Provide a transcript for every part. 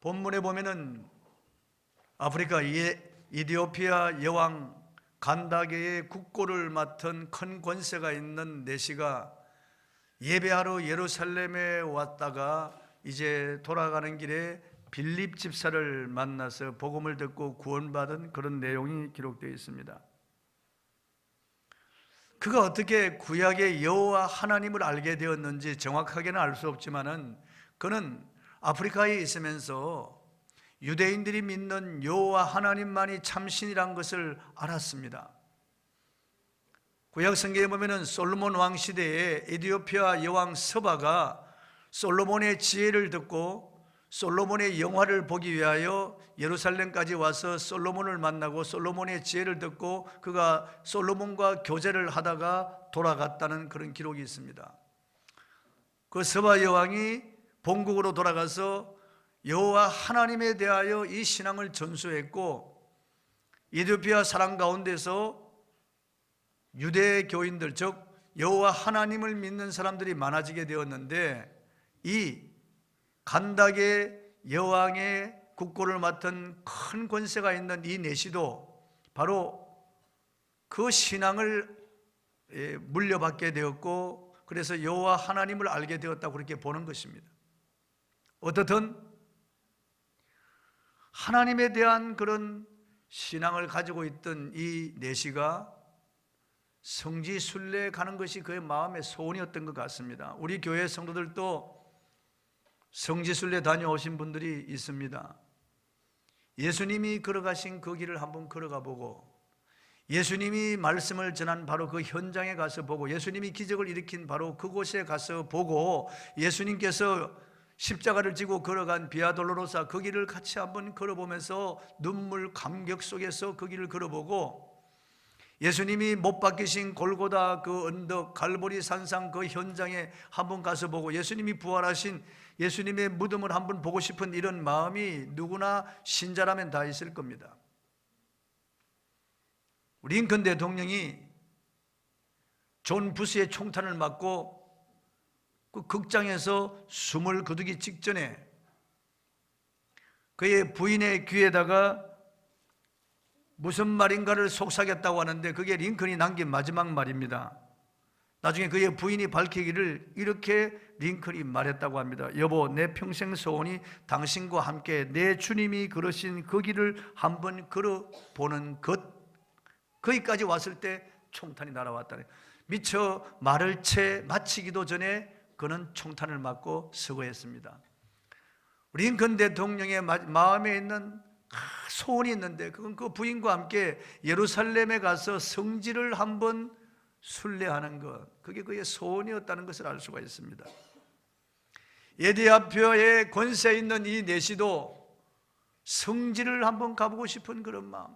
본문에 보면은 아프리카 이디오피아 여왕 간다게의 국고를 맡은 큰 권세가 있는 내시가 예배하러 예루살렘에 왔다가 이제 돌아가는 길에 빌립 집사를 만나서 복음을 듣고 구원받은 그런 내용이 기록되어 있습니다. 그가 어떻게 구약의 여호와 하나님을 알게 되었는지 정확하게는 알 수 없지만은 그는 아프리카에 있으면서 유대인들이 믿는 여호와 하나님만이 참신이란 것을 알았습니다. 구약 성경에 보면은 솔로몬 왕 시대에 에티오피아 여왕 서바가 솔로몬의 지혜를 듣고 솔로몬의 영화를 보기 위하여 예루살렘까지 와서 솔로몬을 만나고 솔로몬의 지혜를 듣고 그가 솔로몬과 교제를 하다가 돌아갔다는 그런 기록이 있습니다. 그 서바 여왕이 본국으로 돌아가서 여호와 하나님에 대하여 이 신앙을 전수했고 에티오피아 사람 가운데서 유대 교인들 즉 여호와 하나님을 믿는 사람들이 많아지게 되었는데 이 간다게 여왕의 국고를 맡은 큰 권세가 있는 이 내시도 바로 그 신앙을 물려받게 되었고 그래서 여호와 하나님을 알게 되었다고 그렇게 보는 것입니다. 어떻든 하나님에 대한 그런 신앙을 가지고 있던 이 내시가 성지 순례에 가는 것이 그의 마음의 소원이었던 것 같습니다. 우리 교회 성도들도 성지 순례 다녀오신 분들이 있습니다. 예수님이 걸어가신 그 길을 한번 걸어가 보고 예수님이 말씀을 전한 바로 그 현장에 가서 보고 예수님이 기적을 일으킨 바로 그곳에 가서 보고 예수님께서 십자가를 지고 걸어간 비아 돌로로사 그 길을 같이 한번 걸어보면서 눈물 감격 속에서 그 길을 걸어보고 예수님이 못 박히신 골고다 그 언덕 갈보리 산상 그 현장에 한번 가서 보고 예수님이 부활하신 예수님의 무덤을 한번 보고 싶은 이런 마음이 누구나 신자라면 다 있을 겁니다. 링컨 대통령이 존 부시의 총탄을 맞고 그 극장에서 숨을 거두기 직전에 그의 부인의 귀에다가 무슨 말인가를 속삭였다고 하는데 그게 링컨이 남긴 마지막 말입니다. 나중에 그의 부인이 밝히기를 이렇게 링컨이 말했다고 합니다. 여보, 내 평생 소원이 당신과 함께 내 주님이 걸으신 그 길을 한번 걸어보는 것. 거기까지 왔을 때 총탄이 날아왔다네. 미처 말을 채 마치기도 전에 그는 총탄을 맞고 서거했습니다. 링컨 대통령의 마음에 있는 소원이 있는데 그건 그 부인과 함께 예루살렘에 가서 성지를 한번 순례하는 것, 그게 그의 소원이었다는 것을 알 수가 있습니다. 에티오피아의 권세 있는 이 내시도 성지를 한번 가보고 싶은 그런 마음,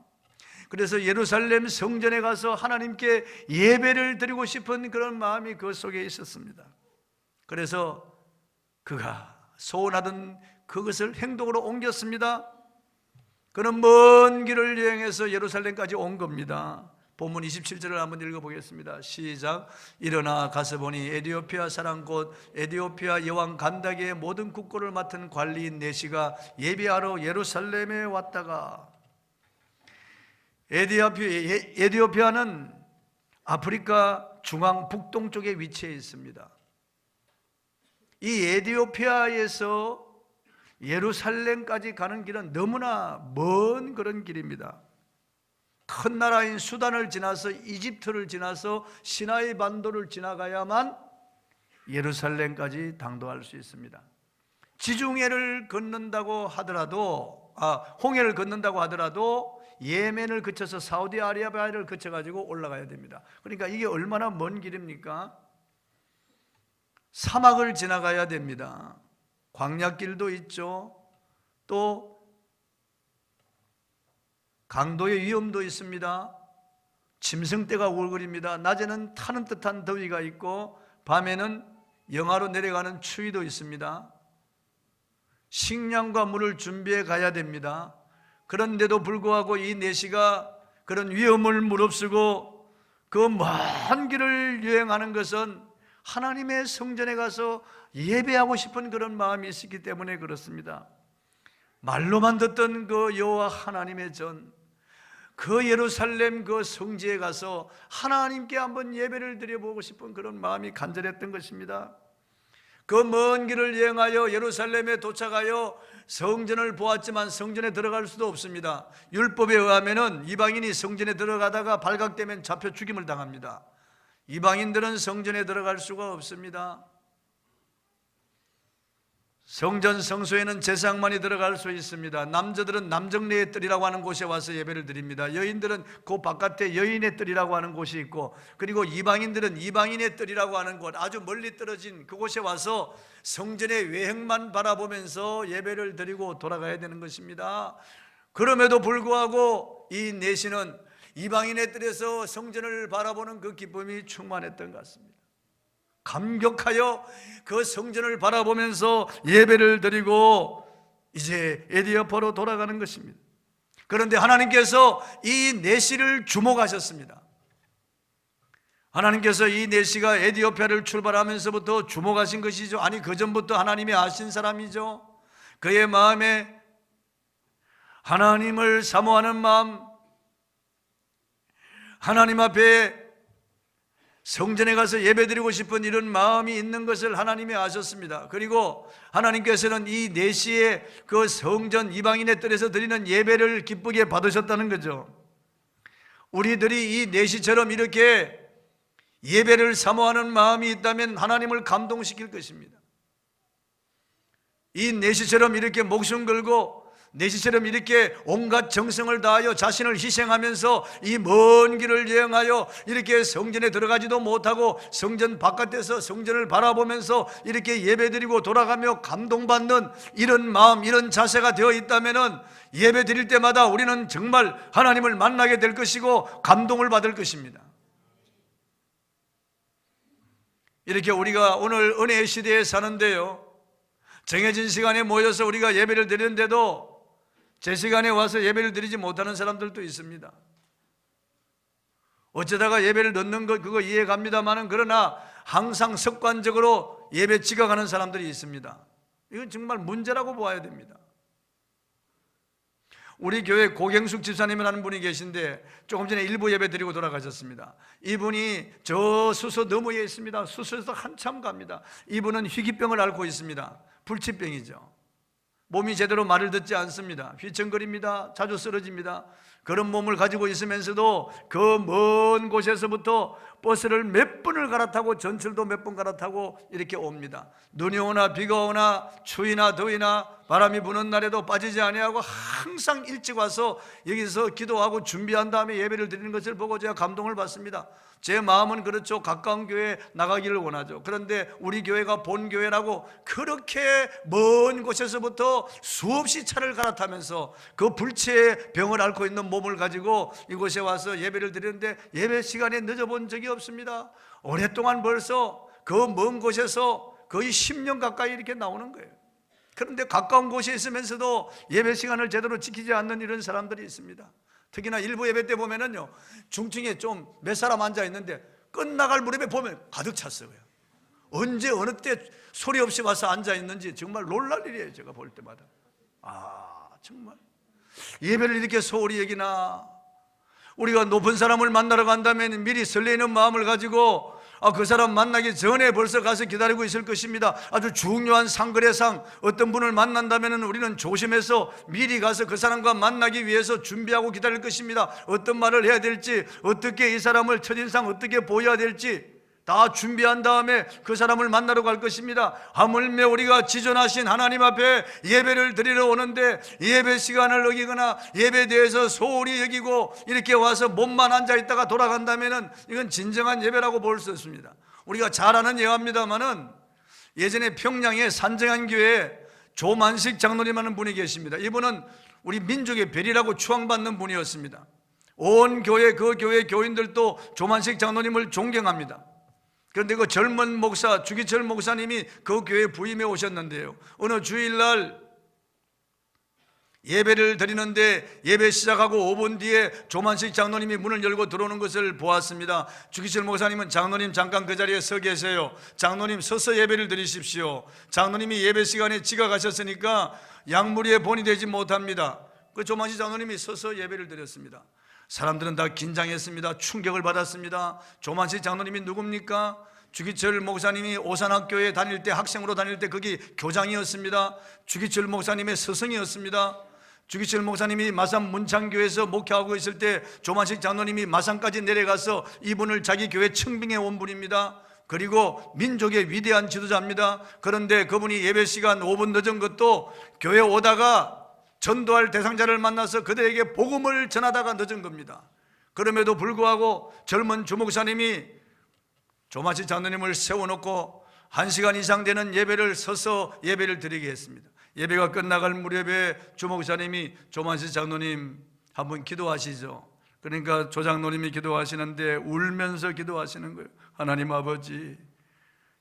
그래서 예루살렘 성전에 가서 하나님께 예배를 드리고 싶은 그런 마음이 그 속에 있었습니다. 그래서 그가 소원하던 그것을 행동으로 옮겼습니다. 그는 먼 길을 여행해서 예루살렘까지 온 겁니다. 본문 27절을 한번 읽어보겠습니다. 시작. 일어나 가서 보니 에티오피아 사람 곧 에티오피아 여왕 간다게의 모든 국고를 맡은 관리인 내시가 예배하러 예루살렘에 왔다가, 에티오피아는 아프리카 중앙 북동쪽에 위치해 있습니다. 이 에티오피아에서 예루살렘까지 가는 길은 너무나 먼 그런 길입니다. 큰 나라인 수단을 지나서 이집트를 지나서 시나이 반도를 지나가야만 예루살렘까지 당도할 수 있습니다. 지중해를 건넌다고 하더라도 홍해를 건넌다고 하더라도 예멘을 거쳐서 사우디아라비아를 거쳐가지고 올라가야 됩니다. 그러니까 이게 얼마나 먼 길입니까? 사막을 지나가야 됩니다. 광야길도 있죠. 또 강도의 위험도 있습니다. 짐승떼가 울거립니다. 낮에는 타는 듯한 더위가 있고 밤에는 영하로 내려가는 추위도 있습니다. 식량과 물을 준비해 가야 됩니다. 그런데도 불구하고 이 내시가 그런 위험을 무릅쓰고 그 먼 길을 여행하는 것은 하나님의 성전에 가서 예배하고 싶은 그런 마음이 있었기 때문에 그렇습니다. 말로만 듣던 그 여호와 하나님의 전, 그 예루살렘 그 성지에 가서 하나님께 한번 예배를 드려보고 싶은 그런 마음이 간절했던 것입니다. 그 먼 길을 여행하여 예루살렘에 도착하여 성전을 보았지만 성전에 들어갈 수도 없습니다. 율법에 의하면 이방인이 성전에 들어가다가 발각되면 잡혀 죽임을 당합니다. 이방인들은 성전에 들어갈 수가 없습니다. 성전 성소에는 제사장만이 들어갈 수 있습니다. 남자들은 남정네의 뜰이라고 하는 곳에 와서 예배를 드립니다. 여인들은 그 바깥에 여인의 뜰이라고 하는 곳이 있고, 그리고 이방인들은 이방인의 뜰이라고 하는 곳, 아주 멀리 떨어진 그곳에 와서 성전의 외형만 바라보면서 예배를 드리고 돌아가야 되는 것입니다. 그럼에도 불구하고 이 내시는 이방인의 뜰에서 성전을 바라보는 그 기쁨이 충만했던 것 같습니다. 감격하여 그 성전을 바라보면서 예배를 드리고 이제 에디오파로 돌아가는 것입니다. 그런데 하나님께서 이 내시를 주목하셨습니다. 하나님께서 이 내시가 에디오피아를 출발하면서부터 주목하신 것이죠. 아니, 그 전부터 하나님이 아신 사람이죠. 그의 마음에 하나님을 사모하는 마음, 하나님 앞에 성전에 가서 예배드리고 싶은 이런 마음이 있는 것을 하나님이 아셨습니다. 그리고 하나님께서는 이 내시의 그 성전 이방인의 뜰에서 드리는 예배를 기쁘게 받으셨다는 거죠. 우리들이 이 내시처럼 이렇게 예배를 사모하는 마음이 있다면 하나님을 감동시킬 것입니다. 이 내시처럼 이렇게 목숨 걸고 내시처럼 이렇게 온갖 정성을 다하여 자신을 희생하면서 이 먼 길을 여행하여 이렇게 성전에 들어가지도 못하고 성전 바깥에서 성전을 바라보면서 이렇게 예배드리고 돌아가며 감동받는 이런 마음, 이런 자세가 되어 있다면 예배 드릴 때마다 우리는 정말 하나님을 만나게 될 것이고 감동을 받을 것입니다. 이렇게 우리가 오늘 은혜의 시대에 사는데요, 정해진 시간에 모여서 우리가 예배를 드리는데도 제 시간에 와서 예배를 드리지 못하는 사람들도 있습니다. 어쩌다가 예배를 넣는 것 그거 이해 갑니다만은, 그러나 항상 습관적으로 예배 지각하는 사람들이 있습니다. 이건 정말 문제라고 보아야 됩니다. 우리 교회 고경숙 집사님이라는 분이 계신데 조금 전에 일부 예배 드리고 돌아가셨습니다. 이분이 저 수소 너머에 있습니다. 수소에서 한참 갑니다. 이분은 희귀병을 앓고 있습니다. 불치병이죠. 몸이 제대로 말을 듣지 않습니다. 휘청거립니다. 자주 쓰러집니다. 그런 몸을 가지고 있으면서도 그 먼 곳에서부터 버스를 몇 번을 갈아타고 전철도 몇 번 갈아타고 이렇게 옵니다. 눈이 오나 비가 오나 추위나 더위나 바람이 부는 날에도 빠지지 아니하고 항상 일찍 와서 여기서 기도하고 준비한 다음에 예배를 드리는 것을 보고 제가 감동을 받습니다. 제 마음은 그렇죠. 가까운 교회에 나가기를 원하죠. 그런데 우리 교회가 본교회라고 그렇게 먼 곳에서부터 수없이 차를 갈아타면서 그 불치의 병을 앓고 있는 몸을 가지고 이곳에 와서 예배를 드리는데 예배 시간에 늦어본 적이 없습니다. 오랫동안 벌써 그 먼 곳에서 거의 10년 가까이 이렇게 나오는 거예요. 그런데 가까운 곳에 있으면서도 예배 시간을 제대로 지키지 않는 이런 사람들이 있습니다. 특히나 일부 예배 때 보면은요, 중층에 좀 몇 사람 앉아 있는데 끝나갈 무렵에 보면 가득 찼어요. 언제 어느 때 소리 없이 와서 앉아 있는지 정말 놀랄 일이에요. 제가 볼 때마다. 정말 예배를 이렇게 소홀히 여기나. 우리가 높은 사람을 만나러 간다면 미리 설레이는 마음을 가지고 그 사람 만나기 전에 벌써 가서 기다리고 있을 것입니다. 아주 중요한 상거래상 어떤 분을 만난다면 우리는 조심해서 미리 가서 그 사람과 만나기 위해서 준비하고 기다릴 것입니다. 어떤 말을 해야 될지, 어떻게 이 사람을 첫인상 어떻게 보여야 될지 다 준비한 다음에 그 사람을 만나러 갈 것입니다. 하물며 우리가 지존하신 하나님 앞에 예배를 드리러 오는데 예배 시간을 어기거나 예배에 대해서 소홀히 여기고 이렇게 와서 몸만 앉아있다가 돌아간다면 이건 진정한 예배라고 볼 수 없습니다. 우리가 잘 아는 예화입니다마는 예전에 평양의 산정한교회에 조만식 장로님하는 분이 계십니다. 이분은 우리 민족의 별이라고 추앙받는 분이었습니다. 온 교회, 그 교회 교인들도 조만식 장로님을 존경합니다. 그런데 그 젊은 목사 주기철 목사님이 그 교회에 부임해 오셨는데요, 어느 주일날 예배를 드리는데 예배 시작하고 5분 뒤에 조만식 장로님이 문을 열고 들어오는 것을 보았습니다. 주기철 목사님은 장로님 잠깐 그 자리에 서 계세요. 장로님 서서 예배를 드리십시오. 장로님이 예배 시간에 지각하셨으니까 양무리에 본이 되지 못합니다. 그 조만식 장로님이 서서 예배를 드렸습니다. 사람들은 다 긴장했습니다. 충격을 받았습니다. 조만식 장로님이 누굽니까? 주기철 목사님이 오산학교에 다닐 때, 학생으로 다닐 때 거기 교장이었습니다. 주기철 목사님의 스승이었습니다. 주기철 목사님이 마산 문창교에서 목회하고 있을 때 조만식 장로님이 마산까지 내려가서 이분을 자기 교회 청빙해 온 분입니다. 그리고 민족의 위대한 지도자입니다. 그런데 그분이 예배 시간 5분 늦은 것도 교회 오다가 전도할 대상자를 만나서 그들에게 복음을 전하다가 늦은 겁니다. 그럼에도 불구하고 젊은 주목사님이 조만식 장로님을 세워놓고 1시간 이상 되는 예배를 서서 예배를 드리게 했습니다. 예배가 끝나갈 무렵에 주목사님이 조만식 장로님 한번 기도하시죠. 그러니까 조 장로님이 기도하시는데 울면서 기도하시는 거예요. 하나님 아버지,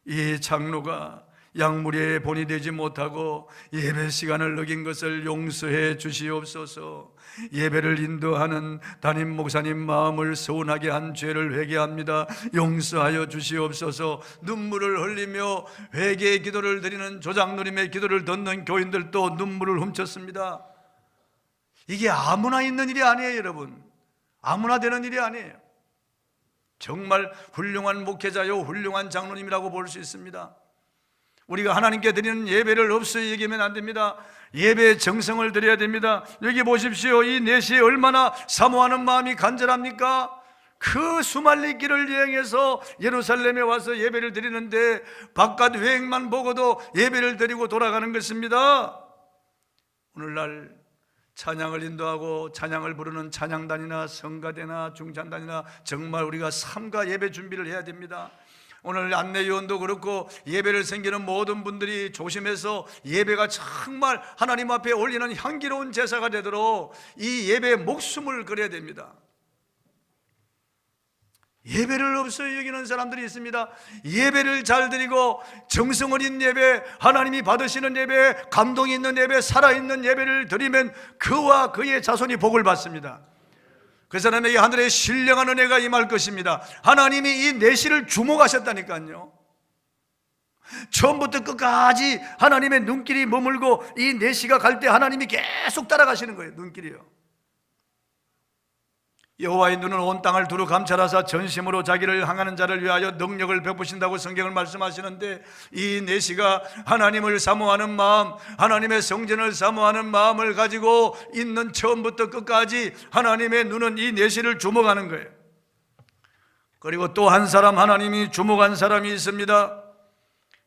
이 장로가 양무리에 본이 되지 못하고 예배 시간을 어긴 것을 용서해 주시옵소서. 예배를 인도하는 담임 목사님 마음을 서운하게 한 죄를 회개합니다. 용서하여 주시옵소서. 눈물을 흘리며 회개의 기도를 드리는 조장로님의 기도를 듣는 교인들도 눈물을 훔쳤습니다. 이게 아무나 있는 일이 아니에요, 여러분. 아무나 되는 일이 아니에요. 정말 훌륭한 목회자요, 훌륭한 장로님이라고 볼 수 있습니다. 우리가 하나님께 드리는 예배를 없이 여기면 안 됩니다. 예배의 정성을 드려야 됩니다. 여기 보십시오. 이 4시에 얼마나 사모하는 마음이 간절합니까? 그 수말리 길을 여행해서 예루살렘에 와서 예배를 드리는데 바깥 외행만 보고도 예배를 드리고 돌아가는 것입니다. 오늘날 찬양을 인도하고 찬양을 부르는 찬양단이나 성가대나 중찬단이나 정말 우리가 삼가 예배 준비를 해야 됩니다. 오늘 안내위원도 그렇고 예배를 섬기는 모든 분들이 조심해서 예배가 정말 하나님 앞에 올리는 향기로운 제사가 되도록 이 예배에 목숨을 걸어야 됩니다. 예배를 없이 여기는 사람들이 있습니다. 예배를 잘 드리고 정성 어린 예배, 하나님이 받으시는 예배, 감동이 있는 예배, 살아있는 예배를 드리면 그와 그의 자손이 복을 받습니다. 그 사람에게 하늘의 신령한 은혜가 임할 것입니다. 하나님이 이 내시를 주목하셨다니까요. 처음부터 끝까지 하나님의 눈길이 머물고 이 내시가 갈 때 하나님이 계속 따라가시는 거예요. 눈길이요. 여호와의 눈은 온 땅을 두루 감찰하사 전심으로 자기를 향하는 자를 위하여 능력을 베푸신다고 성경을 말씀하시는데, 이 내시가 하나님을 사모하는 마음, 하나님의 성전을 사모하는 마음을 가지고 있는 처음부터 끝까지 하나님의 눈은 이 내시를 주목하는 거예요. 그리고 또 한 사람 하나님이 주목한 사람이 있습니다.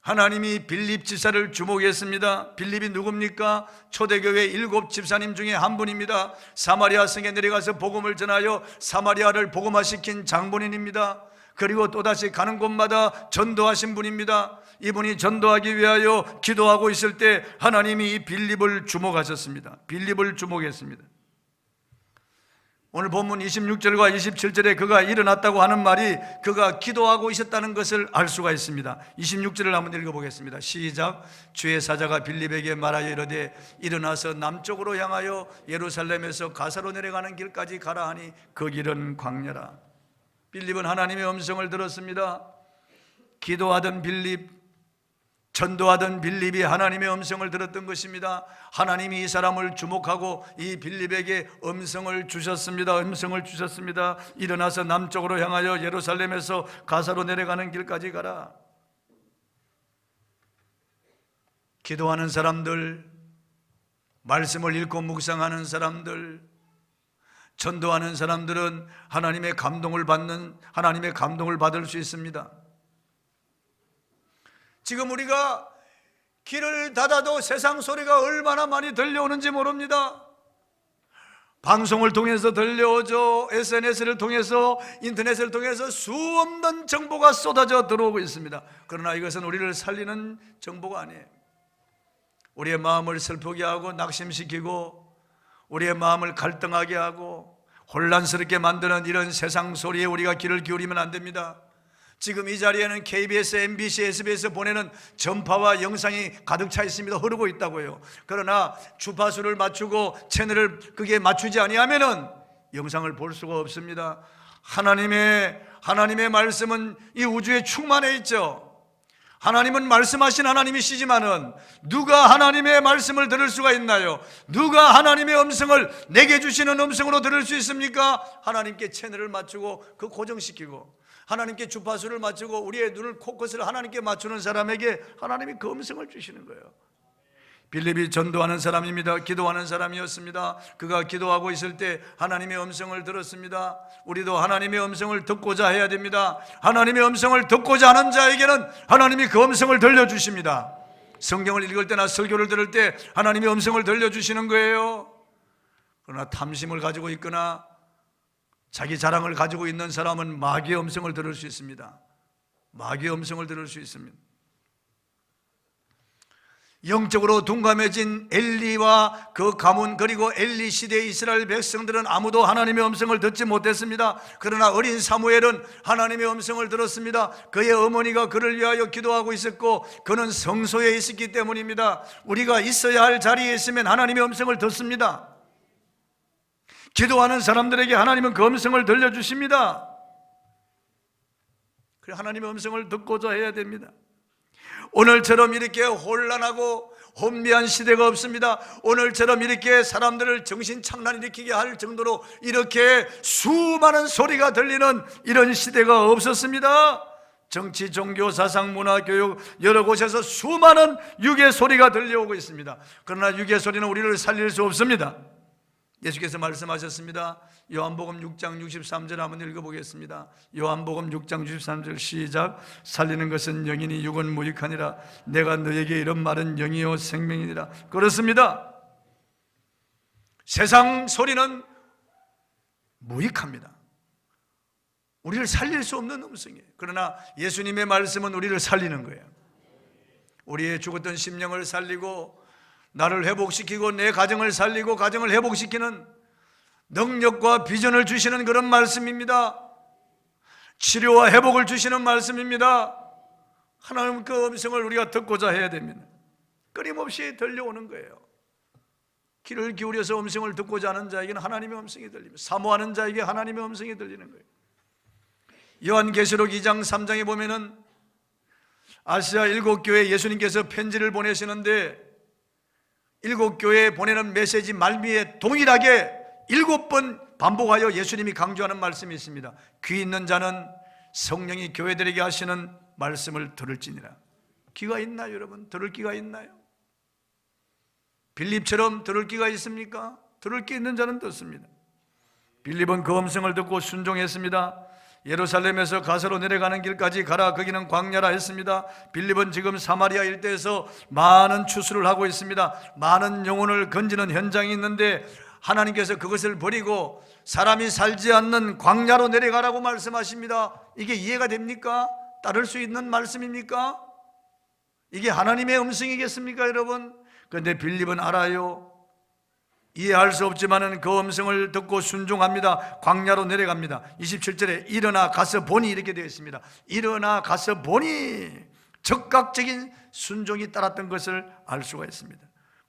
하나님이 빌립 집사를 주목했습니다. 빌립이 누굽니까? 초대교회 7 집사님 중에 한 분입니다. 사마리아 성에 내려가서 복음을 전하여 사마리아를 복음화시킨 장본인입니다. 그리고 또다시 가는 곳마다 전도하신 분입니다. 이분이 전도하기 위하여 기도하고 있을 때 하나님이 이 빌립을 주목하셨습니다. 빌립을 주목했습니다. 오늘 본문 26절과 27절에 그가 일어났다고 하는 말이 그가 기도하고 있었다는 것을 알 수가 있습니다. 26절을 한번 읽어보겠습니다. 시작. 주의 사자가 빌립에게 말하여 이르되 일어나서 남쪽으로 향하여 예루살렘에서 가사로 내려가는 길까지 가라 하니 그 길은 광야라. 빌립은 하나님의 음성을 들었습니다. 기도하던 빌립, 전도하던 빌립이 하나님의 음성을 들었던 것입니다. 하나님이 이 사람을 주목하고 이 빌립에게 음성을 주셨습니다. 음성을 주셨습니다. 일어나서 남쪽으로 향하여 예루살렘에서 가사로 내려가는 길까지 가라. 기도하는 사람들, 말씀을 읽고 묵상하는 사람들, 전도하는 사람들은 하나님의 감동을 받을 수 있습니다. 지금 우리가 길을 닫아도 세상 소리가 얼마나 많이 들려오는지 모릅니다. 방송을 통해서 들려오죠. SNS를 통해서, 인터넷을 통해서 수없는 정보가 쏟아져 들어오고 있습니다. 그러나 이것은 우리를 살리는 정보가 아니에요. 우리의 마음을 슬프게 하고 낙심시키고 우리의 마음을 갈등하게 하고 혼란스럽게 만드는 이런 세상 소리에 우리가 귀를 기울이면 안 됩니다. 지금 이 자리에는 KBS, MBC, SBS 보내는 전파와 영상이 가득 차 있습니다. 흐르고 있다고요. 그러나 주파수를 맞추고 채널을 그게 맞추지 아니하면은 영상을 볼 수가 없습니다. 하나님의 말씀은 이 우주에 충만해 있죠. 하나님은 말씀하신 하나님이시지만은 누가 하나님의 말씀을 들을 수가 있나요? 누가 하나님의 음성을 내게 주시는 음성으로 들을 수 있습니까? 하나님께 채널을 맞추고 그 고정시키고 하나님께 주파수를 맞추고 우리의 눈을 코끝을 하나님께 맞추는 사람에게 하나님이 그 음성을 주시는 거예요. 빌립이 전도하는 사람입니다. 기도하는 사람이었습니다. 그가 기도하고 있을 때 하나님의 음성을 들었습니다. 우리도 하나님의 음성을 듣고자 해야 됩니다. 하나님의 음성을 듣고자 하는 자에게는 하나님이 그 음성을 들려주십니다. 성경을 읽을 때나 설교를 들을 때 하나님의 음성을 들려주시는 거예요. 그러나 탐심을 가지고 있거나 자기 자랑을 가지고 있는 사람은 마귀의 음성을 들을 수 있습니다. 마귀의 음성을 들을 수 있습니다. 영적으로 둔감해진 엘리와 그 가문 그리고 엘리 시대의 이스라엘 백성들은 아무도 하나님의 음성을 듣지 못했습니다. 그러나 어린 사무엘은 하나님의 음성을 들었습니다. 그의 어머니가 그를 위하여 기도하고 있었고 그는 성소에 있었기 때문입니다. 우리가 있어야 할 자리에 있으면 하나님의 음성을 듣습니다. 기도하는 사람들에게 하나님은 그 음성을 들려주십니다. 그래 하나님의 음성을 듣고자 해야 됩니다. 오늘처럼 이렇게 혼란하고 혼미한 시대가 없습니다. 오늘처럼 이렇게 사람들을 정신착란 일으키게 할 정도로 이렇게 수많은 소리가 들리는 이런 시대가 없었습니다. 정치, 종교, 사상, 문화, 교육 여러 곳에서 수많은 유괴 소리가 들려오고 있습니다. 그러나 유괴 소리는 우리를 살릴 수 없습니다. 예수께서 말씀하셨습니다. 요한복음 6장 63절 한번 읽어보겠습니다. 요한복음 6장 63절 시작. 살리는 것은 영이니 육은 무익하니라. 내가 너에게 이런 말은 영이요 생명이니라. 그렇습니다. 세상 소리는 무익합니다. 우리를 살릴 수 없는 음성이에요. 그러나 예수님의 말씀은 우리를 살리는 거예요. 우리의 죽었던 심령을 살리고 나를 회복시키고 내 가정을 살리고 가정을 회복시키는 능력과 비전을 주시는 그런 말씀입니다. 치료와 회복을 주시는 말씀입니다. 하나님 그 음성을 우리가 듣고자 해야 됩니다. 끊임없이 들려오는 거예요. 귀를 기울여서 음성을 듣고자 하는 자에게는 하나님의 음성이 들립니다. 사모하는 자에게 하나님의 음성이 들리는 거예요. 요한계시록 2장 3장에 보면은 아시아 7교회에 예수님께서 편지를 보내시는데 7교회에 보내는 메시지 말미에 동일하게 7번 반복하여 예수님이 강조하는 말씀이 있습니다. 귀 있는 자는 성령이 교회들에게 하시는 말씀을 들을지니라. 귀가 있나요 여러분? 들을 귀가 있나요? 빌립처럼 들을 귀가 있습니까? 들을 귀 있는 자는 듣습니다. 빌립은 그 음성을 듣고 순종했습니다. 예루살렘에서 가서로 내려가는 길까지 가라 거기는 광야라 했습니다. 빌립은 지금 사마리아 일대에서 많은 추수를 하고 있습니다. 많은 영혼을 건지는 현장이 있는데 하나님께서 그것을 버리고 사람이 살지 않는 광야로 내려가라고 말씀하십니다. 이게 이해가 됩니까? 따를 수 있는 말씀입니까? 이게 하나님의 음성이겠습니까 여러분? 그런데 빌립은 알아요. 이해할 수 없지만은 그 음성을 듣고 순종합니다. 광야로 내려갑니다. 27절에 일어나 가서 보니 이렇게 되어 있습니다. 일어나 가서 보니 적극적인 순종이 따랐던 것을 알 수가 있습니다.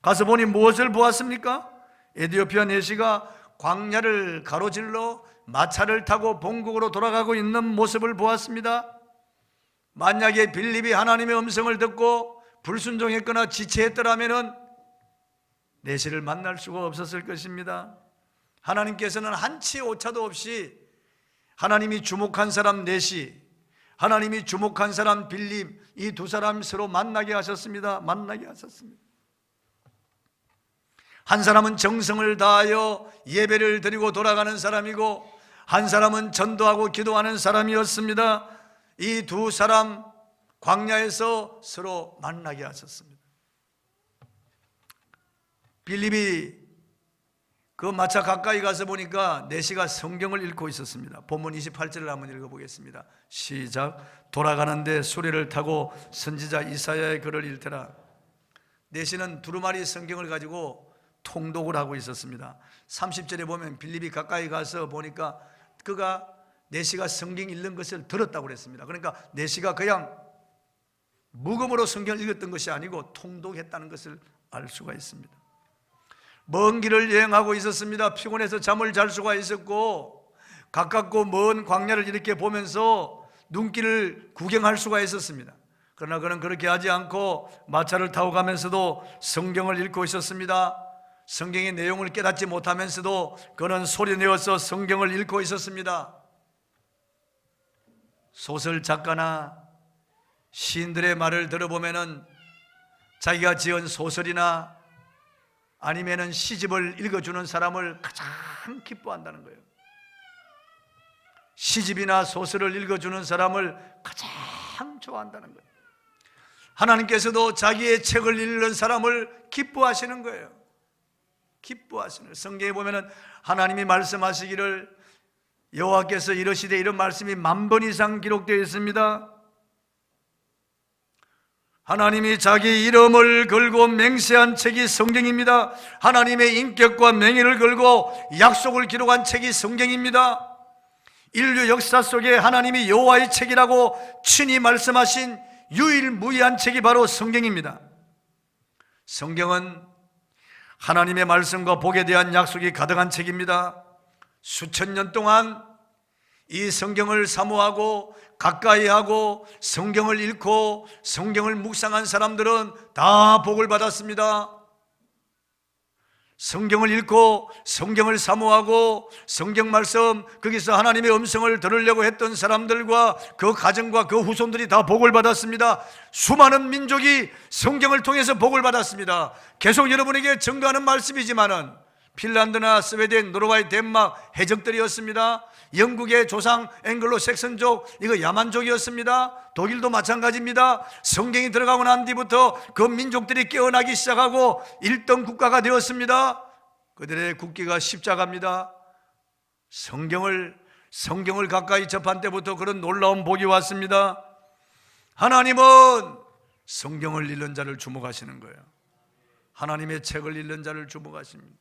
가서 보니 무엇을 보았습니까? 에디오피아 내시가 광야를 가로질러 마차를 타고 본국으로 돌아가고 있는 모습을 보았습니다. 만약에 빌립이 하나님의 음성을 듣고 불순종했거나 지체했더라면은 내시를 만날 수가 없었을 것입니다. 하나님께서는 한치 오차도 없이 하나님이 주목한 사람 내시, 하나님이 주목한 사람 빌립, 이 두 사람 서로 만나게 하셨습니다. 만나게 하셨습니다. 한 사람은 정성을 다하여 예배를 드리고 돌아가는 사람이고 한 사람은 전도하고 기도하는 사람이었습니다. 이 두 사람 광야에서 서로 만나게 하셨습니다. 빌립이 그 마차 가까이 가서 보니까 내시가 성경을 읽고 있었습니다. 본문 28절을 한번 읽어보겠습니다. 시작. 돌아가는데 수레를 타고 선지자 이사야의 글을 읽더라. 내시는 두루마리 성경을 가지고 통독을 하고 있었습니다. 30절에 보면 빌립이 가까이 가서 보니까 그가 내시가 성경 읽는 것을 들었다고 그랬습니다. 그러니까 내시가 그냥 묵음으로 성경을 읽었던 것이 아니고 통독했다는 것을 알 수가 있습니다. 먼 길을 여행하고 있었습니다. 피곤해서 잠을 잘 수가 있었고, 가깝고 먼 광야를 이렇게 보면서 눈길을 구경할 수가 있었습니다. 그러나 그는 그렇게 하지 않고 마차를 타고 가면서도 성경을 읽고 있었습니다. 성경의 내용을 깨닫지 못하면서도 그는 소리내어서 성경을 읽고 있었습니다. 소설 작가나 시인들의 말을 들어보면은 자기가 지은 소설이나 아니면은 시집을 읽어주는 사람을 가장 기뻐한다는 거예요. 시집이나 소설을 읽어주는 사람을 가장 좋아한다는 거예요. 하나님께서도 자기의 책을 읽는 사람을 기뻐하시는 거예요. 기뻐하시는. 성경에 보면은 하나님이 말씀하시기를 여호와께서 이러시되, 이런 말씀이 10,000번 이상 기록되어 있습니다. 하나님이 자기 이름을 걸고 맹세한 책이 성경입니다. 하나님의 인격과 명예를 걸고 약속을 기록한 책이 성경입니다. 인류 역사 속에 하나님이 여호와의 책이라고 친히 말씀하신 유일무이한 책이 바로 성경입니다. 성경은 하나님의 말씀과 복에 대한 약속이 가득한 책입니다. 수천 년 동안 이 성경을 사모하고 가까이 하고 성경을 읽고 성경을 묵상한 사람들은 다 복을 받았습니다. 성경을 읽고 성경을 사모하고 성경 말씀, 거기서 하나님의 음성을 들으려고 했던 사람들과 그 가정과 그 후손들이 다 복을 받았습니다. 수많은 민족이 성경을 통해서 복을 받았습니다. 계속 여러분에게 증거하는 말씀이지만은 핀란드나 스웨덴, 노르웨이, 덴마크 해적들이었습니다. 영국의 조상 앵글로색슨족, 이거 야만족이었습니다. 독일도 마찬가지입니다. 성경이 들어가고 난 뒤부터 그 민족들이 깨어나기 시작하고 1등 국가가 되었습니다. 그들의 국기가 십자가입니다. 성경을 가까이 접한 때부터 그런 놀라운 복이 왔습니다. 하나님은 성경을 읽는 자를 주목하시는 거예요. 하나님의 책을 읽는 자를 주목하십니다.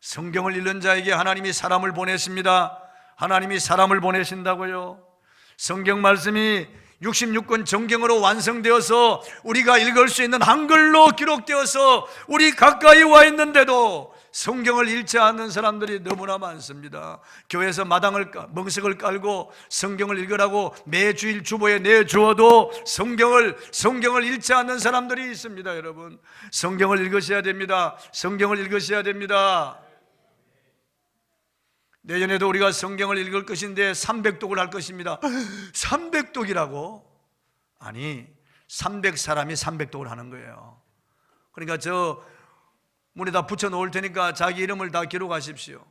성경을 읽는 자에게 하나님이 사람을 보내십니다. 하나님이 사람을 보내신다고요. 성경 말씀이 66권 정경으로 완성되어서 우리가 읽을 수 있는 한글로 기록되어서 우리 가까이 와 있는데도 성경을 읽지 않는 사람들이 너무나 많습니다. 교회에서 멍석을 깔고 성경을 읽으라고 매주일 주보에 내주어도 성경을 읽지 않는 사람들이 있습니다. 여러분, 성경을 읽으셔야 됩니다. 성경을 읽으셔야 됩니다. 내년에도 우리가 성경을 읽을 것인데 300독을 할 것입니다. 300독이라고? 아니, 300사람이 300독을 하는 거예요. 그러니까 저 문에다 붙여 놓을 테니까 자기 이름을 다 기록하십시오.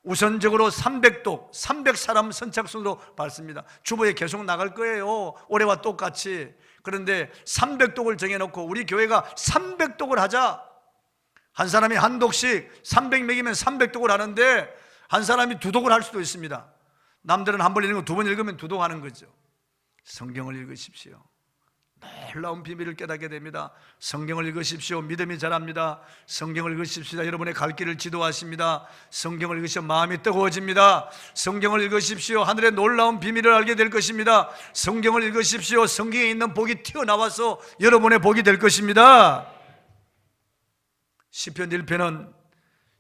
우선적으로 300독, 300사람 선착순으로 받습니다. 주보에 계속 나갈 거예요. 올해와 똑같이. 그런데 300독을 정해놓고 우리 교회가 300독을 하자. 한 사람이 한 독씩 300명이면 300독을 하는데 한 사람이 2독을 할 수도 있습니다. 남들은 한 번 읽고 2번 읽으면 2독 하는 거죠. 성경을 읽으십시오. 놀라운 비밀을 깨닫게 됩니다. 성경을 읽으십시오. 믿음이 자랍니다. 성경을 읽으십시오. 여러분의 갈 길을 지도하십니다. 성경을 읽으시면 마음이 뜨거워집니다. 성경을 읽으십시오. 하늘의 놀라운 비밀을 알게 될 것입니다. 성경을 읽으십시오. 성경에 있는 복이 튀어나와서 여러분의 복이 될 것입니다. 시편 1편은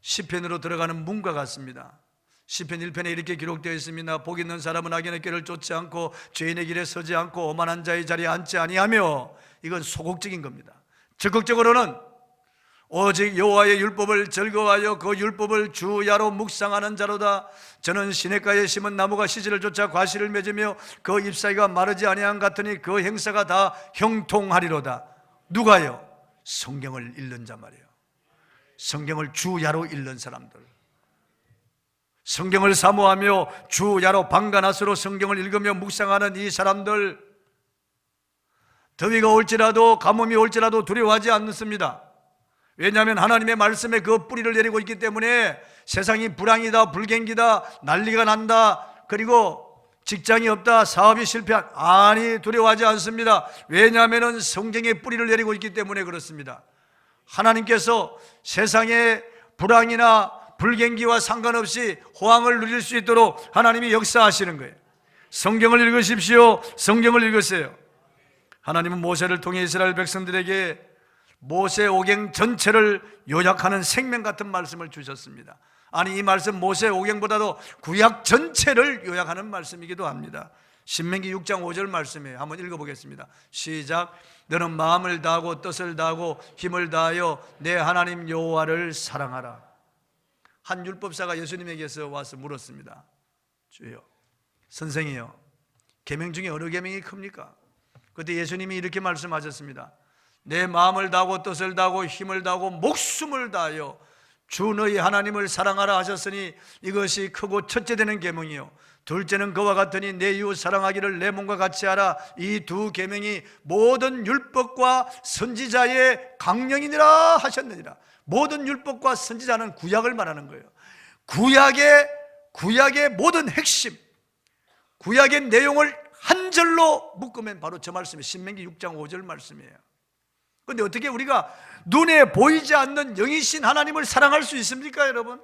시편으로 들어가는 문과 같습니다. 시편 1편에 이렇게 기록되어 있습니다. 복 있는 사람은 악인의 길을 쫓지 않고 죄인의 길에 서지 않고 오만한 자의 자리에 앉지 아니하며, 이건 소극적인 겁니다. 적극적으로는 오직 여호와의 율법을 즐거워하여 그 율법을 주야로 묵상하는 자로다. 저는 시냇가에 심은 나무가 시지를 쫓아 과실을 맺으며 그 잎사귀가 마르지 아니한 같으니 그 행사가 다 형통하리로다. 누가요? 성경을 읽는 자 말이에요. 성경을 주야로 읽는 사람들, 성경을 사모하며 주야로 방간하스로 성경을 읽으며 묵상하는 이 사람들, 더위가 올지라도 가뭄이 올지라도 두려워하지 않습니다. 왜냐하면 하나님의 말씀에 그 뿌리를 내리고 있기 때문에 세상이 불황이다, 불경기다, 난리가 난다, 그리고 직장이 없다, 사업이 실패한, 아니, 두려워하지 않습니다. 왜냐하면 성경에 뿌리를 내리고 있기 때문에 그렇습니다. 하나님께서 세상에 불황이나 불갱기와 상관없이 호황을 누릴 수 있도록 하나님이 역사하시는 거예요. 성경을 읽으십시오. 성경을 읽으세요. 하나님은 모세를 통해 이스라엘 백성들에게 모세 오경 전체를 요약하는 생명 같은 말씀을 주셨습니다. 아니, 이 말씀 모세 오경보다도 구약 전체를 요약하는 말씀이기도 합니다. 신명기 6장 5절 말씀이에요. 한번 읽어보겠습니다. 시작. 너는 마음을 다하고 뜻을 다하고 힘을 다하여 내 하나님 여호와를 사랑하라. 한 율법사가 예수님에게서 와서 물었습니다. 주여, 선생이요, 계명 중에 어느 계명이 큽니까? 그때 예수님이 이렇게 말씀하셨습니다. 내 마음을 다하고 뜻을 다하고 힘을 다하고 목숨을 다하여 주 너희 하나님을 사랑하라 하셨으니 이것이 크고 첫째 되는 계명이요, 둘째는 그와 같으니 내 이웃 사랑하기를 내 몸과 같이 하라. 이 두 계명이 모든 율법과 선지자의 강령이니라 하셨느니라. 모든 율법과 선지자는 구약을 말하는 거예요. 구약의 모든 핵심, 구약의 내용을 한 절로 묶으면 바로 저 말씀이 신명기 6장 5절 말씀이에요. 그런데 어떻게 우리가 눈에 보이지 않는 영이신 하나님을 사랑할 수 있습니까, 여러분?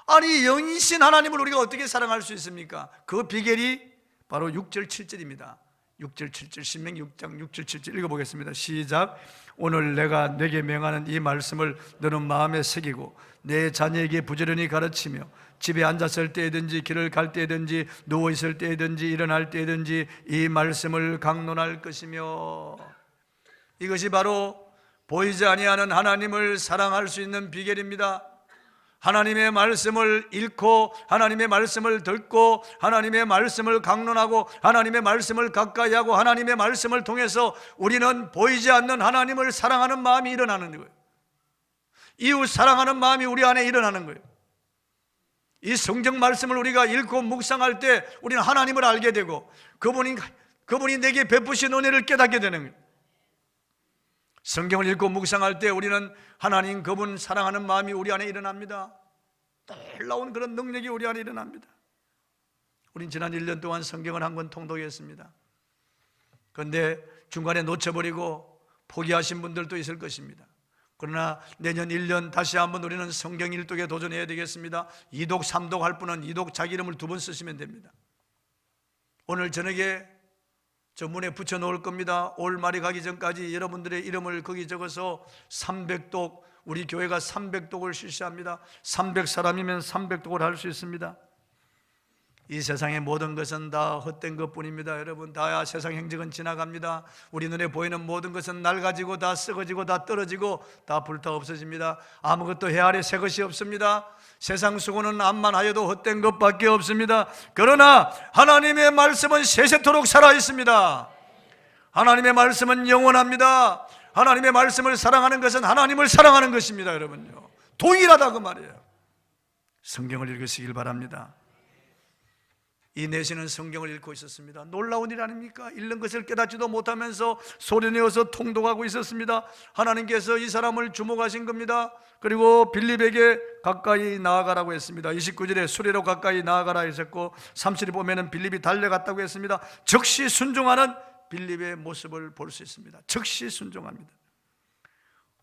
아니, 영이신 하나님을 우리가 어떻게 사랑할 수 있습니까? 그 비결이 바로 6절 7절입니다 6절 7절 신명기 6장 6절 7절 읽어보겠습니다. 시작. 오늘 내가 내게 명하는 이 말씀을 너는 마음에 새기고 내 자녀에게 부지런히 가르치며 집에 앉았을 때든지 길을 갈 때든지 누워있을 때든지 일어날 때든지 이 말씀을 강론할 것이며. 이것이 바로 보이지 아니하는 하나님을 사랑할 수 있는 비결입니다. 하나님의 말씀을 읽고 하나님의 말씀을 듣고 하나님의 말씀을 강론하고 하나님의 말씀을 가까이 하고 하나님의 말씀을 통해서 우리는 보이지 않는 하나님을 사랑하는 마음이 일어나는 거예요. 이웃 사랑하는 마음이 우리 안에 일어나는 거예요. 이 성경 말씀을 우리가 읽고 묵상할 때 우리는 하나님을 알게 되고 그분이 내게 베푸신 은혜를 깨닫게 되는 거예요. 성경을 읽고 묵상할 때 우리는 하나님 그분 사랑하는 마음이 우리 안에 일어납니다. 놀라운 그런 능력이 우리 안에 일어납니다. 우린 지난 1년 동안 성경을 한 권 통독했습니다. 그런데 중간에 놓쳐버리고 포기하신 분들도 있을 것입니다. 그러나 내년 1년 다시 한번 우리는 성경 일독에 도전해야 되겠습니다. 2독, 3독 할 분은 2독 자기 이름을 2번 쓰시면 됩니다. 오늘 저녁에 저 문에 붙여놓을 겁니다. 올 말이 가기 전까지 여러분들의 이름을 거기 적어서 300독, 우리 교회가 300독을 실시합니다. 300사람이면 300독을 할 수 있습니다. 이 세상의 모든 것은 다 헛된 것뿐입니다. 여러분, 다 세상 행적은 지나갑니다. 우리 눈에 보이는 모든 것은 낡아지고 다 썩어지고 다 떨어지고 다 불타 없어집니다. 아무것도 해 아래 새 것이 없습니다. 세상 수고는 암만 하여도 헛된 것밖에 없습니다. 그러나 하나님의 말씀은 세세토록 살아있습니다. 하나님의 말씀은 영원합니다. 하나님의 말씀을 사랑하는 것은 하나님을 사랑하는 것입니다. 여러분요, 동일하다 그 말이에요. 성경을 읽으시길 바랍니다. 이 내시는 성경을 읽고 있었습니다. 놀라운 일 아닙니까? 읽는 것을 깨닫지도 못하면서 소리내어서 통독하고 있었습니다. 하나님께서 이 사람을 주목하신 겁니다. 그리고 빌립에게 가까이 나아가라고 했습니다. 29절에 수레로 가까이 나아가라 했었고 30절에 보면은 빌립이 달려갔다고 했습니다. 즉시 순종하는 빌립의 모습을 볼 수 있습니다. 즉시 순종합니다.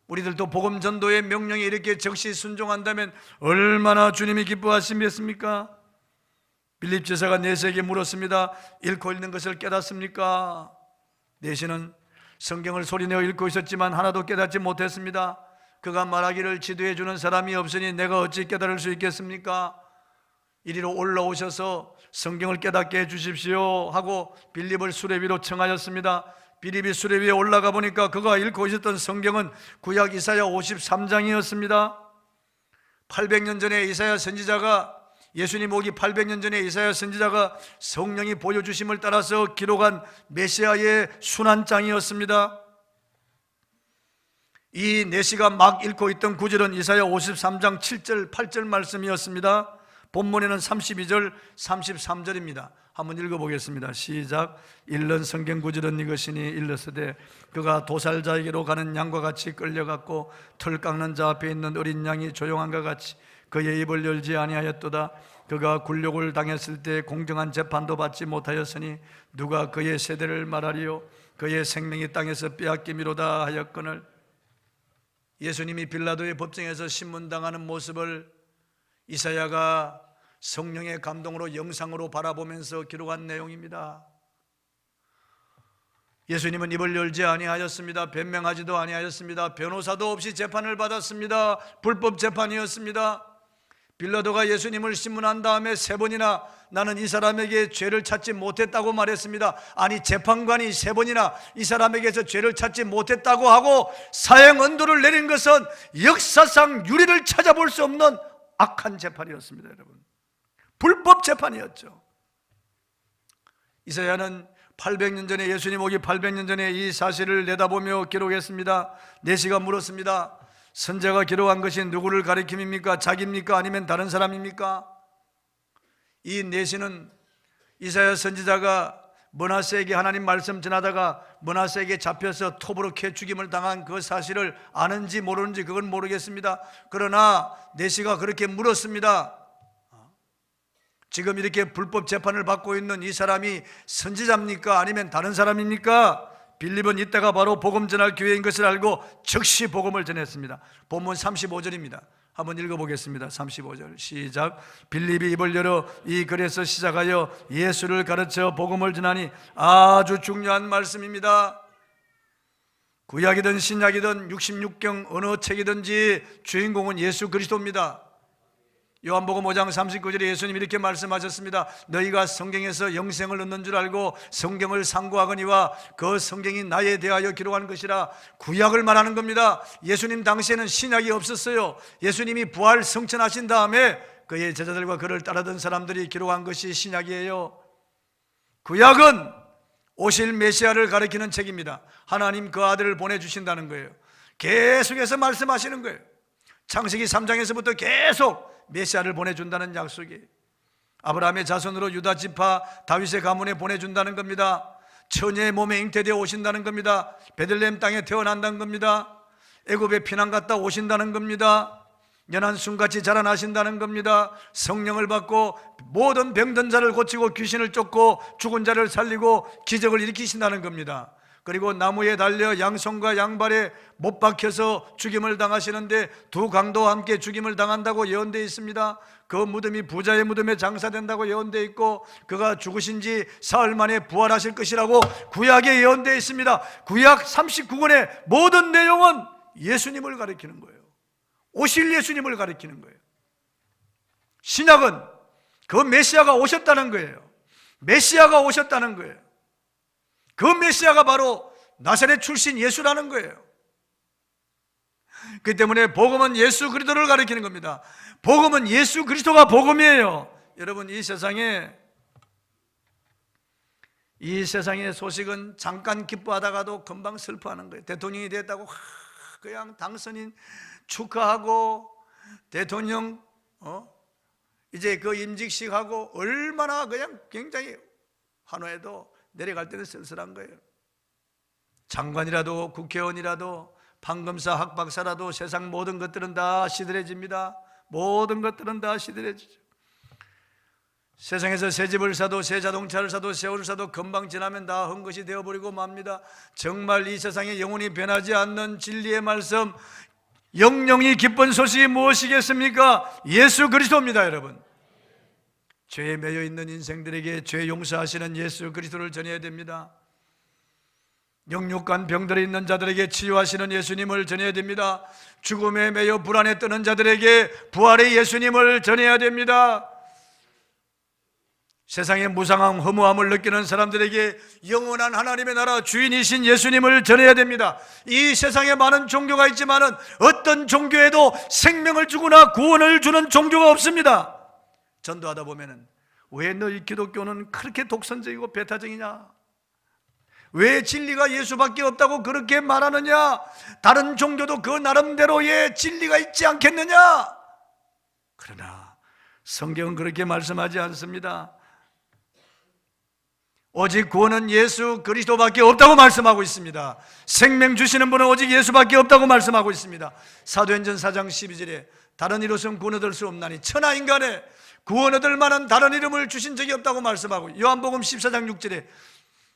우리들도 복음 전도의 명령에 이렇게 즉시 순종한다면 얼마나 주님이 기뻐하시겠습니까? 빌립 제사가 내시에게 물었습니다. 읽고 있는 것을 깨닫습니까? 내시는 성경을 소리내어 읽고 있었지만 하나도 깨닫지 못했습니다. 그가 말하기를 지도해 주는 사람이 없으니 내가 어찌 깨달을 수 있겠습니까? 이리로 올라오셔서 성경을 깨닫게 해 주십시오 하고 빌립을 수레 위로 청하였습니다. 빌립이 수레 위에 올라가 보니까 그가 읽고 있었던 성경은 구약 이사야 53장이었습니다 800년 전에 이사야 선지자가, 예수님 오기 800년 전에 이사야 선지자가 성령이 보여주심을 따라서 기록한 메시아의 순환장이었습니다. 이 내시가 막 읽고 있던 구절은 이사야 53장 7절 8절 말씀이었습니다. 본문에는 32절 33절입니다 한번 읽어보겠습니다. 시작. 읽는 성경 구절은 이것이니 일러스되 그가 도살자에게로 가는 양과 같이 끌려갔고 털 깎는 자 앞에 있는 어린 양이 조용한과 같이 그의 입을 열지 아니하였도다. 그가 굴욕을 당했을 때 공정한 재판도 받지 못하였으니 누가 그의 세대를 말하리요? 그의 생명이 땅에서 빼앗김이로다 하였거늘. 예수님이 빌라도의 법정에서 신문당하는 모습을 이사야가 성령의 감동으로 영상으로 바라보면서 기록한 내용입니다. 예수님은 입을 열지 아니하였습니다. 변명하지도 아니하였습니다. 변호사도 없이 재판을 받았습니다. 불법 재판이었습니다. 빌라도가 예수님을 신문한 다음에 3번이나 나는 이 사람에게 죄를 찾지 못했다고 말했습니다. 아니, 재판관이 3번이나 이 사람에게서 죄를 찾지 못했다고 하고 사형 언도를 내린 것은 역사상 유리를 찾아볼 수 없는 악한 재판이었습니다. 여러분, 불법 재판이었죠. 이사야는 800년 전에, 예수님 오기 800년 전에 이 사실을 내다보며 기록했습니다. 내시가 물었습니다. 선자가 기록한 것이 누구를 가리킴입니까? 자기입니까? 아니면 다른 사람입니까? 이 내시는 이사야 선지자가 므낫세에게 하나님 말씀 전하다가 므낫세에게 잡혀서 톱으로 캐 죽임을 당한 그 사실을 아는지 모르는지 그건 모르겠습니다. 그러나 내시가 그렇게 물었습니다. 지금 이렇게 불법 재판을 받고 있는 이 사람이 선지자입니까? 아니면 다른 사람입니까? 빌립은 이때가 바로 복음 전할 기회인 것을 알고 즉시 복음을 전했습니다. 본문 35절입니다. 한번 읽어보겠습니다. 35절 시작. 빌립이 입을 열어 이 글에서 시작하여 예수를 가르쳐 복음을 전하니, 아주 중요한 말씀입니다. 구약이든 신약이든 66경 어느 책이든지 주인공은 예수 그리스도입니다. 요한복음 5장 39절에 예수님이 이렇게 말씀하셨습니다. 너희가 성경에서 영생을 얻는 줄 알고 성경을 상고하거니와 그 성경이 나에 대하여 기록한 것이라. 구약을 말하는 겁니다. 예수님 당시에는 신약이 없었어요. 예수님이 부활 성천하신 다음에 그의 제자들과 그를 따르던 사람들이 기록한 것이 신약이에요. 구약은 오실 메시아를 가리키는 책입니다. 하나님 그 아들을 보내주신다는 거예요. 계속해서 말씀하시는 거예요. 창세기 3장에서부터 계속 메시아를 보내준다는 약속이, 아브라함의 자손으로 유다 지파 다윗의 가문에 보내준다는 겁니다. 처녀의 몸에 잉태되어 오신다는 겁니다. 베들레헴 땅에 태어난다는 겁니다. 애굽에 피난 갔다 오신다는 겁니다. 연한 순같이 자라나신다는 겁니다. 성령을 받고 모든 병든 자를 고치고 귀신을 쫓고 죽은 자를 살리고 기적을 일으키신다는 겁니다. 그리고 나무에 달려 양손과 양발에 못 박혀서 죽임을 당하시는데 두 강도와 함께 죽임을 당한다고 예언되어 있습니다. 그 무덤이 부자의 무덤에 장사된다고 예언되어 있고 그가 죽으신 지 사흘 만에 부활하실 것이라고 구약에 예언되어 있습니다. 구약 39권의 모든 내용은 예수님을 가리키는 거예요. 오실 예수님을 가리키는 거예요. 신약은 그 메시아가 오셨다는 거예요. 메시아가 오셨다는 거예요. 그 메시아가 바로 나사렛 출신 예수라는 거예요. 그 때문에 복음은 예수 그리스도를 가리키는 겁니다. 복음은 예수 그리스도가 복음이에요. 여러분, 이 세상의 소식은 잠깐 기뻐하다가도 금방 슬퍼하는 거예요. 대통령이 됐다고 그냥 당선인 축하하고, 대통령 이제 그 임직식하고 얼마나 그냥 굉장히 환호해도 내려갈 때는 쓸쓸한 거예요. 장관이라도 국회의원이라도 판검사 학박사라도 세상 모든 것들은 다 시들해집니다. 모든 것들은 다 시들해지죠. 세상에서 새 집을 사도 새 자동차를 사도 새 옷을 사도 금방 지나면 다 헛것이 되어버리고 맙니다. 정말 이 세상에 영원히 변하지 않는 진리의 말씀, 영영이 기쁜 소식이 무엇이겠습니까? 예수 그리스도입니다. 여러분, 죄에 매여 있는 인생들에게 죄 용서하시는 예수 그리스도를 전해야 됩니다. 영육간 병들어 있는 자들에게 치유하시는 예수님을 전해야 됩니다. 죽음에 매여 불안에 떠는 자들에게 부활의 예수님을 전해야 됩니다. 세상의 무상함, 허무함을 느끼는 사람들에게 영원한 하나님의 나라 주인이신 예수님을 전해야 됩니다. 이 세상에 많은 종교가 있지만은 어떤 종교에도 생명을 주거나 구원을 주는 종교가 없습니다. 전도하다 보면은 왜 너희 기독교는 그렇게 독선적이고 배타적이냐? 왜 진리가 예수밖에 없다고 그렇게 말하느냐? 다른 종교도 그 나름대로의 진리가 있지 않겠느냐? 그러나 성경은 그렇게 말씀하지 않습니다. 오직 구원은 예수 그리스도밖에 없다고 말씀하고 있습니다. 생명 주시는 분은 오직 예수밖에 없다고 말씀하고 있습니다. 사도행전 4장 12절에 다른 이로서는 구원 얻을 수 없나니 천하 인간에 구원 얻을 만한 다른 이름을 주신 적이 없다고 말씀하고, 요한복음 14장 6절에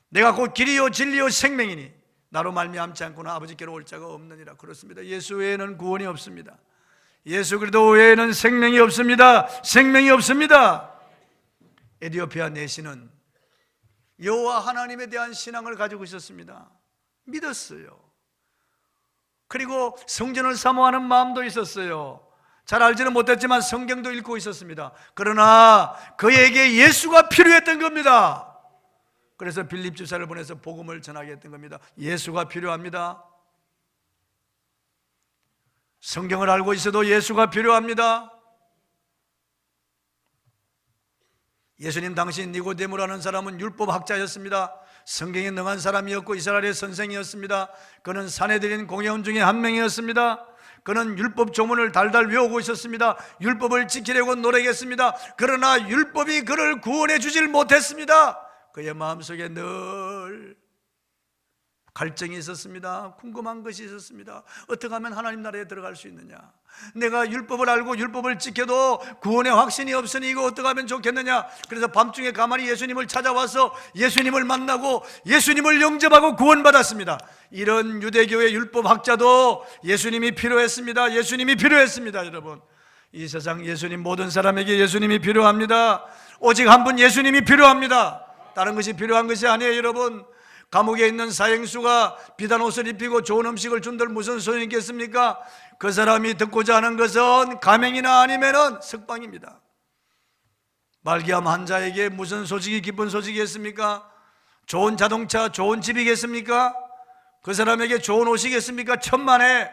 내가 곧 길이요 진리요 생명이니 나로 말미암지 않고는 아버지께로 올 자가 없느니라. 그렇습니다. 예수 외에는 구원이 없습니다. 예수 그리스도 외에는 생명이 없습니다. 생명이 없습니다. 에디오피아 내시는 여호와 하나님에 대한 신앙을 가지고 있었습니다. 믿었어요. 그리고 성전을 사모하는 마음도 있었어요. 잘 알지는 못했지만 성경도 읽고 있었습니다. 그러나 그에게 예수가 필요했던 겁니다. 그래서 빌립 집사를 보내서 복음을 전하게 했던 겁니다. 예수가 필요합니다. 성경을 알고 있어도 예수가 필요합니다. 예수님 당시 니고데모라는 사람은 율법학자였습니다. 성경에 능한 사람이었고 이스라엘의 선생이었습니다. 그는 산헤드린 공회원 중에 한 명이었습니다. 그는 율법 조문을 달달 외우고 있었습니다. 율법을 지키려고 노력했습니다. 그러나 율법이 그를 구원해 주질 못했습니다. 그의 마음속에 늘 갈증이 있었습니다. 궁금한 것이 있었습니다. 어떻게 하면 하나님 나라에 들어갈 수 있느냐? 내가 율법을 알고 율법을 지켜도 구원의 확신이 없으니 이거 어떻게 하면 좋겠느냐? 그래서 밤중에 가만히 예수님을 찾아와서 예수님을 만나고 예수님을 영접하고 구원받았습니다. 이런 유대교의 율법학자도 예수님이 필요했습니다. 예수님이 필요했습니다. 여러분, 이 세상 예수님, 모든 사람에게 예수님이 필요합니다. 오직 한 분 예수님이 필요합니다. 다른 것이 필요한 것이 아니에요. 여러분, 감옥에 있는 사형수가 비단 옷을 입히고 좋은 음식을 준들 무슨 소용이 있겠습니까? 그 사람이 듣고자 하는 것은 가맹이나 아니면은 석방입니다. 말기암 환자에게 무슨 소식이 기쁜 소식이겠습니까? 좋은 자동차, 좋은 집이겠습니까? 그 사람에게 좋은 옷이겠습니까? 천만에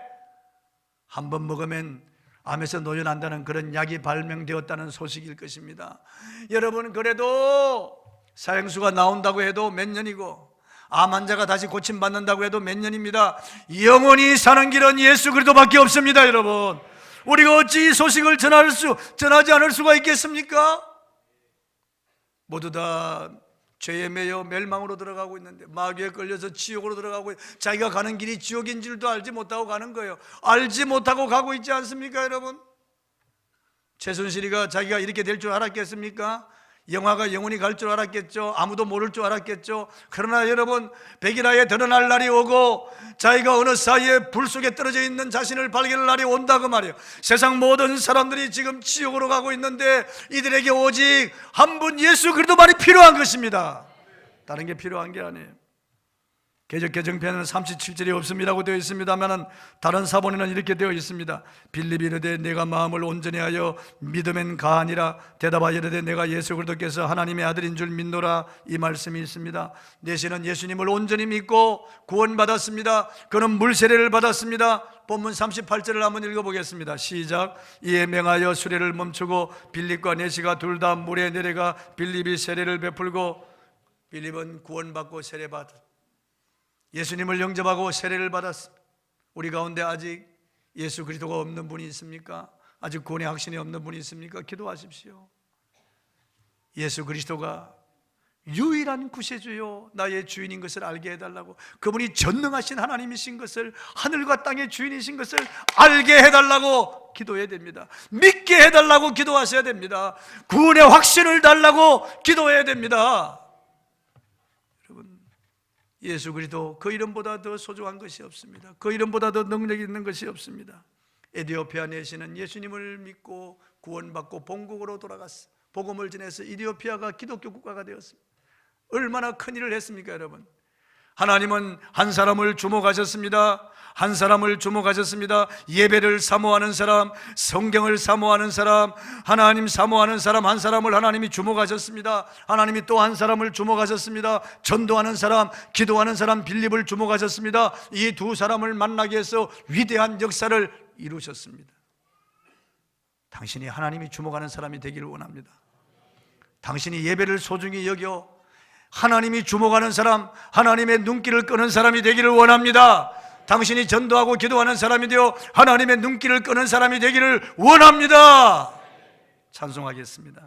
한 번 먹으면 암에서 노연한다는 그런 약이 발명되었다는 소식일 것입니다. 여러분, 그래도 사형수가 나온다고 해도 몇 년이고 암 환자가 다시 고침받는다고 해도 몇 년입니다. 영원히 사는 길은 예수 그리스도밖에 없습니다. 여러분, 우리가 어찌 이 소식을 전하지 않을 수가 있겠습니까? 모두 다 죄에 매여 멸망으로 들어가고 있는데, 마귀에 끌려서 지옥으로 들어가고, 자기가 가는 길이 지옥인 줄도 알지 못하고 가는 거예요. 알지 못하고 가고 있지 않습니까? 여러분, 최순실이가 자기가 이렇게 될 줄 알았겠습니까? 영화가 영원히 갈 줄 알았겠죠. 아무도 모를 줄 알았겠죠. 그러나 여러분, 백일하에 드러날 날이 오고 자기가 어느 사이에 불 속에 떨어져 있는 자신을 발견할 날이 온다고 말이에요. 세상 모든 사람들이 지금 지옥으로 가고 있는데 이들에게 오직 한 분 예수 그리스도만이 필요한 것입니다. 다른 게 필요한 게 아니에요. 개역 개정편에는 37절이 없음이라고 되어 있습니다만 다른 사본에는 이렇게 되어 있습니다. 빌립이 이르되 내가 마음을 온전히 하여 믿으면 가하니라. 대답하여 이르되 내가 예수 그리스도께서 하나님의 아들인 줄 믿노라. 이 말씀이 있습니다. 내시는 예수님을 온전히 믿고 구원받았습니다. 그는 물세례를 받았습니다. 본문 38절을 한번 읽어보겠습니다. 시작. 이에 명하여 수레를 멈추고 빌립과 내시가 둘 다 물에 내려가 빌립이 세례를 베풀고, 빌립은 구원받고 세례받았습니다. 예수님을 영접하고 세례를 받았습니다. 우리 가운데 아직 예수 그리스도가 없는 분이 있습니까? 아직 구원의 확신이 없는 분이 있습니까? 기도하십시오. 예수 그리스도가 유일한 구세주요 나의 주인인 것을 알게 해달라고, 그분이 전능하신 하나님이신 것을, 하늘과 땅의 주인이신 것을 알게 해달라고 기도해야 됩니다. 믿게 해달라고 기도하셔야 됩니다. 구원의 확신을 달라고 기도해야 됩니다. 예수 그리스도, 그 이름보다 더 소중한 것이 없습니다. 그 이름보다 더 능력 있는 것이 없습니다. 에디오피아 내시는 예수님을 믿고 구원받고 본국으로 돌아갔어요. 복음을 전해서 이디오피아가 기독교 국가가 되었습니다. 얼마나 큰 일을 했습니까, 여러분? 하나님은 한 사람을 주목하셨습니다. 한 사람을 주목하셨습니다. 예배를 사모하는 사람, 성경을 사모하는 사람, 하나님 사모하는 사람 한 사람을 하나님이 주목하셨습니다. 하나님이 또 한 사람을 주목하셨습니다. 전도하는 사람, 기도하는 사람 빌립을 주목하셨습니다. 이 두 사람을 만나게 해서 위대한 역사를 이루셨습니다. 당신이 하나님이 주목하는 사람이 되기를 원합니다. 당신이 예배를 소중히 여겨 하나님이 주목하는 사람, 하나님의 눈길을 끄는 사람이 되기를 원합니다. 당신이 전도하고 기도하는 사람이 되어 하나님의 눈길을 끄는 사람이 되기를 원합니다. 찬송하겠습니다.